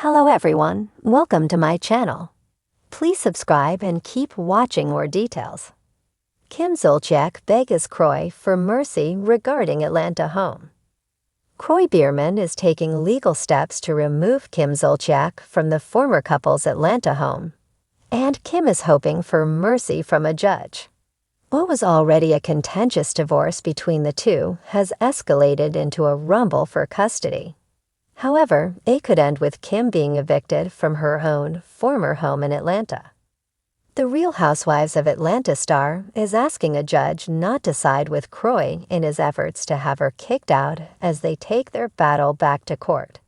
Hello everyone, welcome to my channel. Please subscribe and keep watching more details. Kim Zolciak begs Kroy for mercy regarding Atlanta home. Kroy Bierman is taking legal steps to remove Kim Zolciak from the former couple's Atlanta home, and Kim is hoping for mercy from a judge. What was already a contentious divorce between the two has escalated into a rumble for custody. However, it could end with Kim being evicted from her own former home in Atlanta. The Real Housewives of Atlanta star is asking a judge not to side with Kroy in his efforts to have her kicked out as they take their battle back to court.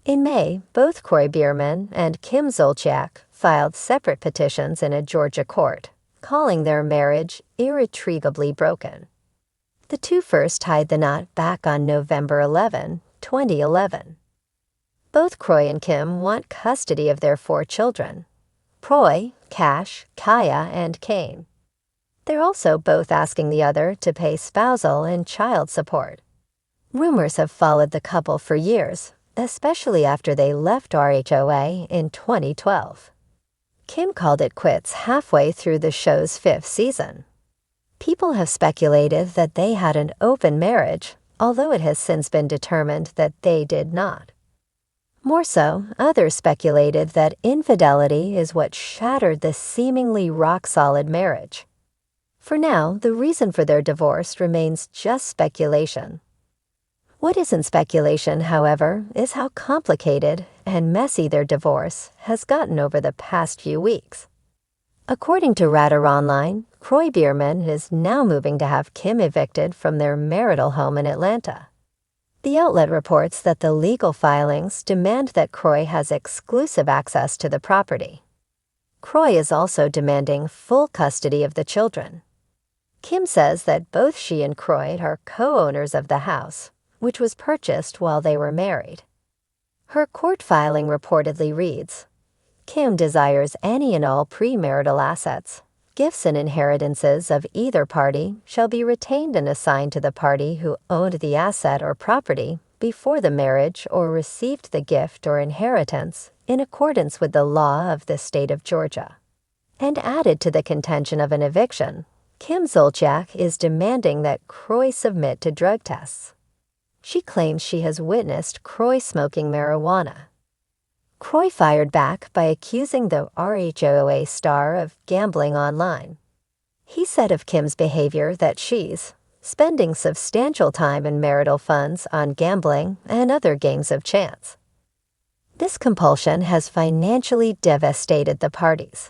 In May, both Kroy Bierman and Kim Zolciak filed separate petitions in a Georgia court, calling their marriage irretrievably broken. The two first tied the knot back on November 11, 2011. Both Kroy and Kim want custody of their 4 children: Kroy, Cash, Kaya, and Kane. They're also both asking the other to pay spousal and child support. Rumors have followed the couple for years, especially after they left RHOA in 2012. Kim called it quits halfway through the show's 5th season. People have speculated that they had an open marriage, although it has since been determined that they did not. More so, others speculated that infidelity is what shattered the seemingly rock-solid marriage. For now, the reason for their divorce remains just speculation. What isn't speculation, however, is how complicated and messy their divorce has gotten over the past few weeks. According to Radar Online, Kroy Bierman is now moving to have Kim evicted from their marital home in Atlanta. The outlet reports that the legal filings demand that Kroy has exclusive access to the property. Kroy is also demanding full custody of the children. Kim says that both she and Kroy are co-owners of the house, which was purchased while they were married. Her court filing reportedly reads, Kim desires any and all premarital assets. Gifts and inheritances of either party shall be retained and assigned to the party who owned the asset or property before the marriage or received the gift or inheritance in accordance with the law of the state of Georgia. And added to the contention of an eviction, Kim Zolciak is demanding that Kroy submit to drug tests. She claims she has witnessed Kroy smoking marijuana. Kroy fired back by accusing the RHOA star of gambling online. He said of Kim's behavior that she's spending substantial time and marital funds on gambling and other games of chance. This compulsion has financially devastated the parties.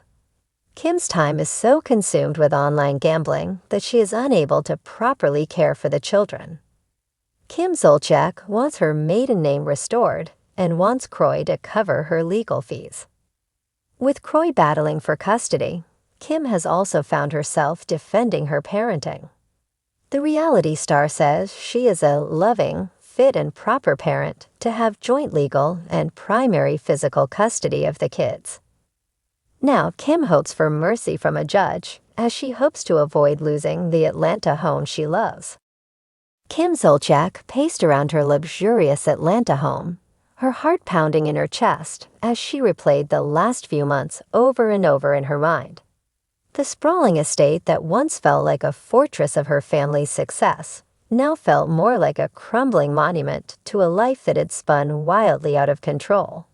Kim's time is so consumed with online gambling that she is unable to properly care for the children. Kim Zolciak wants her maiden name restored and wants Kroy to cover her legal fees. With Kroy battling for custody, Kim has also found herself defending her parenting. The reality star says she is a loving, fit, and proper parent to have joint legal and primary physical custody of the kids. Now, Kim hopes for mercy from a judge as she hopes to avoid losing the Atlanta home she loves. Kim Zolciak paced around her luxurious Atlanta home, her heart pounding in her chest as she replayed the last few months over and over in her mind. The sprawling estate that once felt like a fortress of her family's success now felt more like a crumbling monument to a life that had spun wildly out of control.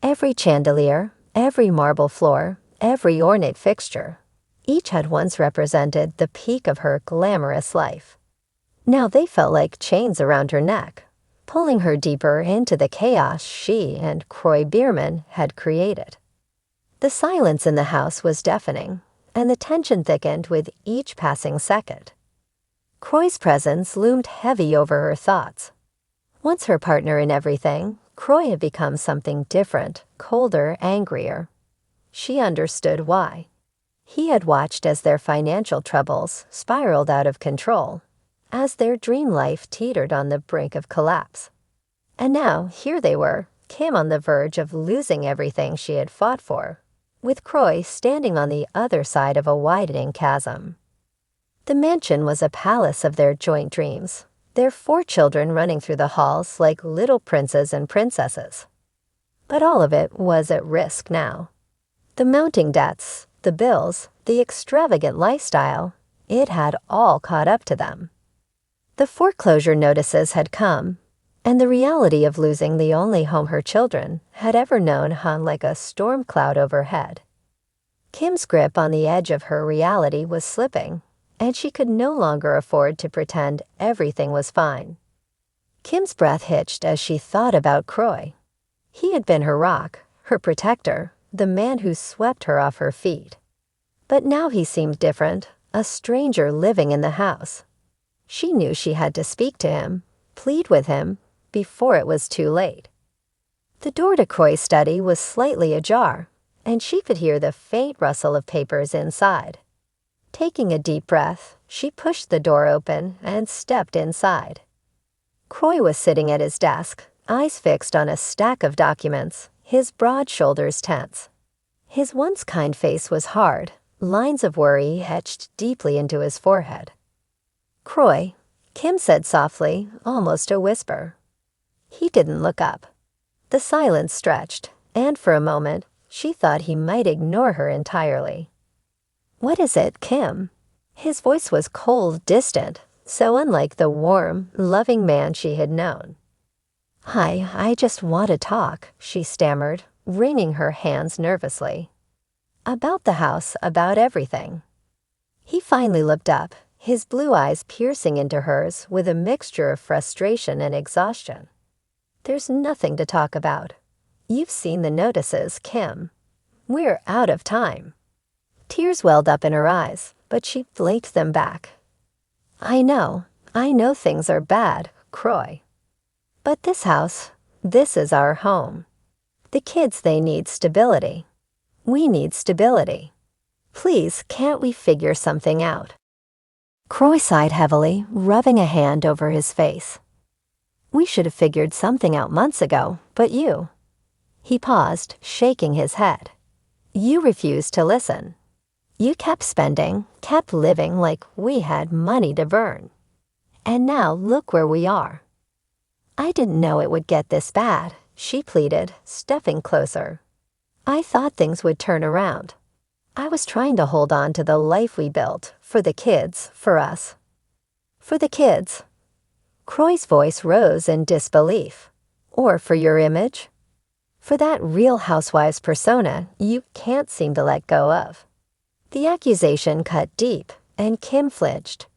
Every chandelier, every marble floor, every ornate fixture, each had once represented the peak of her glamorous life. Now they felt like chains around her neck, pulling her deeper into the chaos she and Kroy Bierman had created. The silence in the house was deafening, and the tension thickened with each passing second. Kroy's presence loomed heavy over her thoughts. Once her partner in everything, Kroy had become something different, colder, angrier. She understood why. He had watched as their financial troubles spiraled out of control, as their dream life teetered on the brink of collapse. And now, here they were, Kim on the verge of losing everything she had fought for, with Kroy standing on the other side of a widening chasm. The mansion was a palace of their joint dreams, their 4 children running through the halls like little princes and princesses. But all of it was at risk now. The mounting debts, the bills, the extravagant lifestyle, it had all caught up to them. The foreclosure notices had come, and the reality of losing the only home her children had ever known hung like a storm cloud overhead. Kim's grip on the edge of her reality was slipping, and she could no longer afford to pretend everything was fine. Kim's breath hitched as she thought about Kroy. He had been her rock, her protector, the man who swept her off her feet. But now he seemed different, a stranger living in the house. She knew she had to speak to him, plead with him, before it was too late. The door to Kroy's study was slightly ajar, and she could hear the faint rustle of papers inside. Taking a deep breath, she pushed the door open and stepped inside. Kroy was sitting at his desk, eyes fixed on a stack of documents, his broad shoulders tense. His once kind face was hard, lines of worry etched deeply into his forehead. "Kroy," Kim said softly, almost a whisper. He didn't look up. The silence stretched, and for a moment, she thought he might ignore her entirely. "What is it, Kim?" His voice was cold, distant, so unlike the warm, loving man she had known. I just want to talk," she stammered, wringing her hands nervously. "About the house, about everything." He finally looked up, his blue eyes piercing into hers with a mixture of frustration and exhaustion. "There's nothing to talk about. You've seen the notices, Kim. We're out of time." Tears welled up in her eyes, but she blinked them back. I know things are bad, Kroy. But this house, this is our home. The kids, they need stability. We need stability. Please, can't we figure something out?" Kroy sighed heavily, rubbing a hand over his face. "We should have figured something out months ago, but you." He paused, shaking his head. "You refused to listen. You kept spending, kept living like we had money to burn. And now look where we are." "I didn't know it would get this bad," she pleaded, stepping closer. "I thought things would turn around. I was trying to hold on to the life we built, for the kids, for us." "For the kids?" Kroy's voice rose in disbelief. "Or for your image? For that Real Housewives persona you can't seem to let go of." The accusation cut deep, and Kim flinched.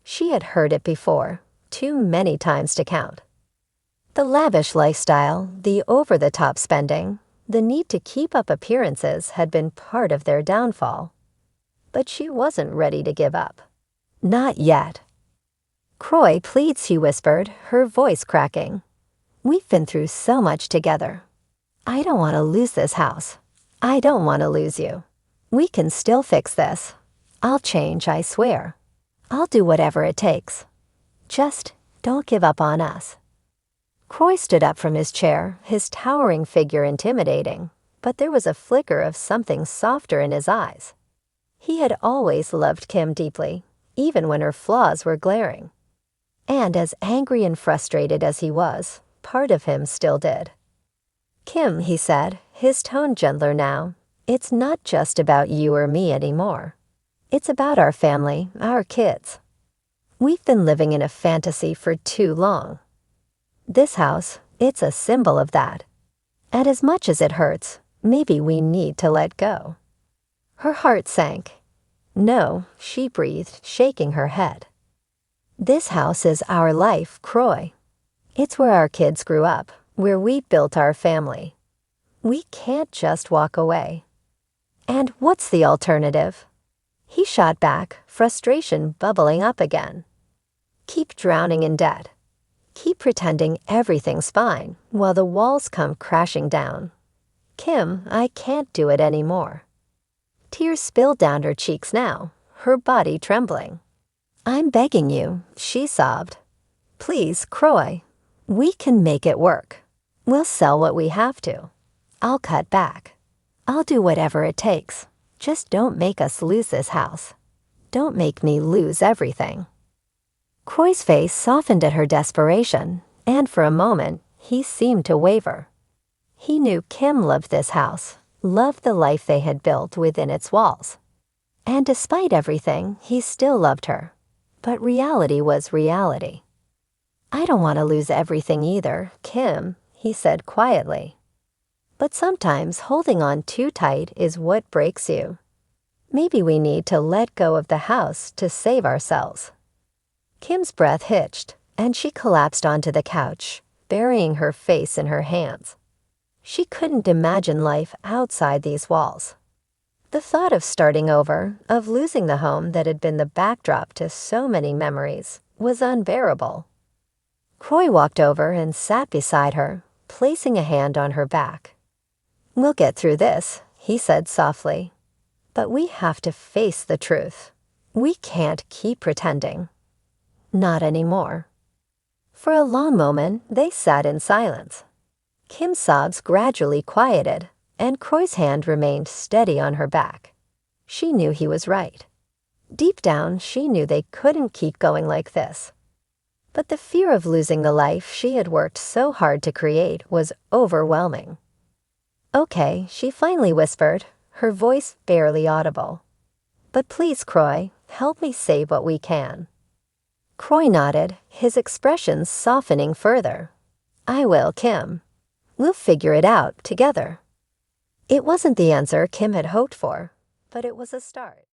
She had heard it before, too many times to count. The lavish lifestyle, the over-the-top spending, the need to keep up appearances had been part of their downfall. But she wasn't ready to give up. Not yet. "Kroy, please," he whispered, her voice cracking. "We've been through so much together. I don't want to lose this house. I don't want to lose you. We can still fix this. I'll change, I swear. I'll do whatever it takes. Just don't give up on us." Kroy stood up from his chair, his towering figure intimidating, but there was a flicker of something softer in his eyes. He had always loved Kim deeply, even when her flaws were glaring. And as angry and frustrated as he was, part of him still did. "Kim," he said, his tone gentler now, "it's not just about you or me anymore. It's about our family, our kids. We've been living in a fantasy for too long. This house, it's a symbol of that. And as much as it hurts, maybe we need to let go." Her heart sank. "No," she breathed, shaking her head. "This house is our life, Kroy. It's where our kids grew up, where we built our family. We can't just walk away." "And what's the alternative?" He shot back, frustration bubbling up again. "Keep drowning in debt. Keep pretending everything's fine while the walls come crashing down. Kim, I can't do it anymore." Tears spilled down her cheeks now, her body trembling. "I'm begging you," she sobbed. "Please, Kroy. We can make it work. We'll sell what we have to. I'll cut back. I'll do whatever it takes. Just don't make us lose this house. Don't make me lose everything." Kroy's face softened at her desperation, and for a moment, he seemed to waver. He knew Kim loved this house, loved the life they had built within its walls. And despite everything, he still loved her. But reality was reality. "I don't want to lose everything either, Kim," he said quietly. "But sometimes holding on too tight is what breaks you. Maybe we need to let go of the house to save ourselves." Kim's breath hitched, and she collapsed onto the couch, burying her face in her hands. She couldn't imagine life outside these walls. The thought of starting over, of losing the home that had been the backdrop to so many memories, was unbearable. Kroy walked over and sat beside her, placing a hand on her back. "We'll get through this," he said softly. "But we have to face the truth. We can't keep pretending. Not anymore." For a long moment, they sat in silence. Kim's sobs gradually quieted, and Kroy's hand remained steady on her back. She knew he was right. Deep down, she knew they couldn't keep going like this. But the fear of losing the life she had worked so hard to create was overwhelming. "Okay," she finally whispered, her voice barely audible. "But please, Kroy, help me save what we can." Kroy nodded, his expression softening further. "I will, Kim. We'll figure it out together." It wasn't the answer Kim had hoped for, but it was a start.